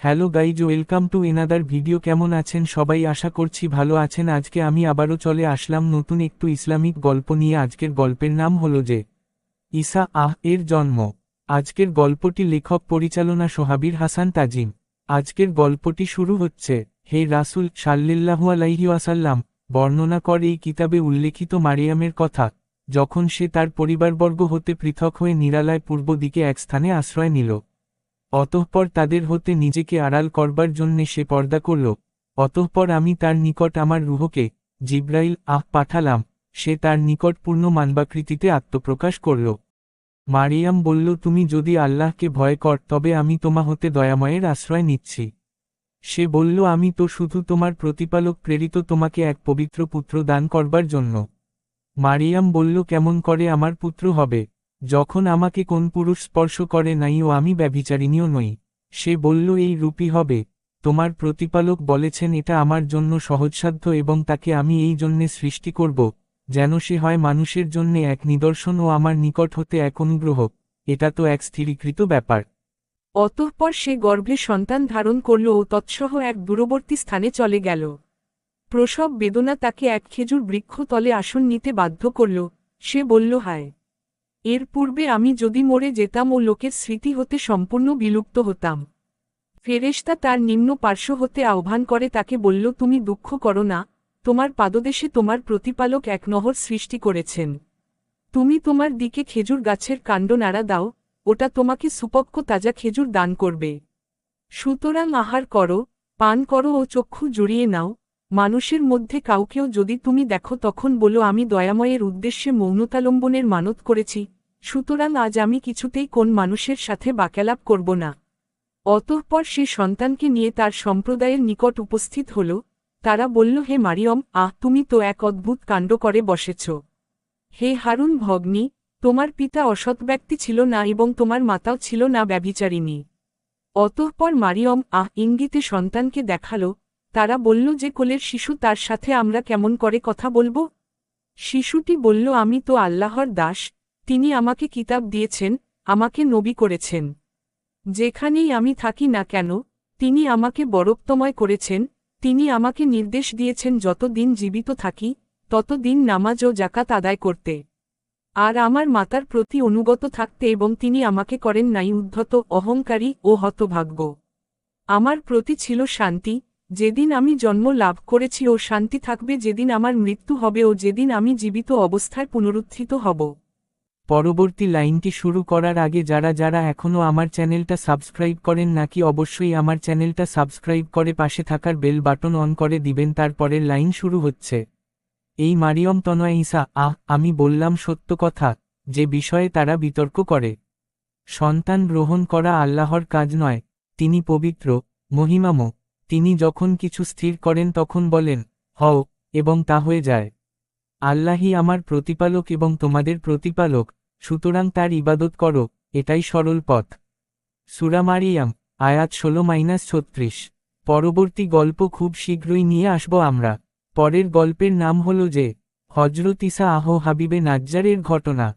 Hello guys, welcome to another video. কেমন আছেন সবাই? আশা করছি ভালো আছেন। আজকে আমি আবারও চলে আসলাম নতুন একটু ইসলামিক গল্প নিয়ে। আজকের গল্পের নাম হলো যে ঈসা এর জন্ম। আজকের গল্পটি লেখক পরিচালনা সোহাবীর হাসান তাজিম। আজকের গল্পটি শুরু হচ্ছে। হে রাসূল সাল্লাল্লাহু আলাইহি ওয়াসাল্লাম, বর্ণনা কর এই কিতাবে উল্লেখিত মারিয়ামের কথা, যখন সে তার পরিবারবর্গ হতে পৃথক হয়ে নিরালায় পূর্ব দিকে এক স্থানে আশ্রয় নিল। অতঃপর তাদের হতে নিজেকে আড়াল করবার জন্যে সে পর্দা করল। অতঃপর আমি তার নিকট আমার রূহকে, জিব্রাইল পাঠালাম। সে তার নিকট পূর্ণ মানবাকৃতিতে আত্মপ্রকাশ করল। মারিয়াম বলল, তুমি যদি আল্লাহকে ভয় কর তবে আমি তোমা হতে দয়াময়ের আশ্রয় নিচ্ছি। সে বলল, আমি তো শুধু তোমার প্রতিপালক প্রেরিত তোমাকে এক পবিত্র পুত্র দান করবার জন্য। মারিয়াম বলল, কেমন করে আমার পুত্র হবে, যখন আমাকে কোন পুরুষ স্পর্শ করে নাই ও আমি ব্যভিচারিণীও নই। সে বলল, এই রূপই হবে। তোমার প্রতিপালক বলেছেন এটা আমার জন্য সহজসাধ্য এবং তাকে আমি এই জন্যে সৃষ্টি করব, যেন সে হয় মানুষের জন্যে এক নিদর্শন ও আমার নিকট হতে এক অনুগ্রহ। এটা তো এক স্থিরীকৃত ব্যাপার। অতঃপর সে গর্ভে সন্তান ধারণ করল ও তৎসহ এক দূরবর্তী স্থানে চলে গেল। প্রসব বেদনা তাকে এক খেজুর বৃক্ষ তলে আসন নিতে বাধ্য করল। সে বলল, হায়, এর পূর্বে আমি যদি মরে যেতাম ও লোকের স্মৃতি হতে সম্পূর্ণ বিলুপ্ত হতাম। ফেরেশতা তার নিম্ন পার্শ্ব হতে আহ্বান করে তাকে বলল, তুমি দুঃখ করো না, তোমার পাদদেশে তোমার প্রতিপালক এক নহর সৃষ্টি করেছেন। তুমি তোমার দিকে খেজুর গাছের কাণ্ড নাড়া দাও, ওটা তোমাকে সুপক্ষ তাজা খেজুর দান করবে। সুতরাং আহার করো, পান করো ও চক্ষু জুড়িয়ে নাও। মানুষের মধ্যে কাউকেও যদি তুমি দেখো তখন বলো, আমি দয়াময়ের উদ্দেশ্যে মৌনতালম্বনের মানত করেছি, সুতরাং আজ আমি কিছুতেই কোন মানুষের সাথে বাক্যালাপ করব না। অতঃপর সে সন্তানকে নিয়ে তার সম্প্রদায়ের নিকট উপস্থিত হল। তারা বলল, হে মারিয়ম, তুমি তো এক অদ্ভুত কাণ্ড করে বসেছ। হে হারুন ভগ্নী, তোমার পিতা অসৎ ব্যক্তি ছিল না এবং তোমার মাতাও ছিল না ব্যভিচারিণী। অতঃপর মারিয়ম ইঙ্গিতে সন্তানকে দেখাল। তারা বলল যে কোলের শিশু, তার সাথে আমরা কেমন করে কথা বলবো? শিশুটি বলল, আমি তো আল্লাহর দাস, তিনি আমাকে কিতাব দিয়েছেন, আমাকে নবী করেছেন। যেখানেই আমি থাকি না কেন, তিনি আমাকে বরকতময় করেছেন। তিনি আমাকে নির্দেশ দিয়েছেন যত দিন জীবিত থাকি তত দিন নামাজ ও জাকাত আদায় করতে, আর আমার মাতার প্রতি অনুগত থাকতে, এবং তিনি আমাকে করেন নাই উদ্ধত, অহংকারী ও হতভাগ্য। আমার প্রতি ছিল শান্তি যেদিন আমি জন্ম লাভ করেছি, ও শান্তি থাকবে যেদিন আমার মৃত্যু হবে ও যেদিন আমি জীবিত অবস্থায় পুনরুত্থিত হব। পরবর্তী লাইনটি শুরু করার আগে যারা যারা এখনও আমার চ্যানেলটা সাবস্ক্রাইব করেন নাকি অবশ্যই আমার চ্যানেলটা সাবস্ক্রাইব করে পাশে থাকার বেল বাটন অন করে দিবেন। তারপরের লাইন শুরু হচ্ছে। এই মারিয়ম তনয়া ঈসা আমি বললাম সত্য কথা, যে বিষয়ে তারা বিতর্ক করে। সন্তান গ্রহণ করা আল্লাহর কাজ নয়, তিনি পবিত্র, মহিমাময়। তিনি যখন কিছু স্থির করেন তখন বলেন, হও, এবং তা হয়ে যায়। আল্লাহই আমার প্রতিপালক এবং তোমাদের প্রতিপালক, সুতরাং তার ইবাদত করো, এটাই সরল পথ। সূরা মারিয়াম, আয়াত 16-36। পরবর্তী গল্প খুব শীঘ্রই নিয়ে আসব আমরা। পরের গল্পের নাম হল যে হযরত ঈসা হাবিবে নাজ্জারের ঘটনা।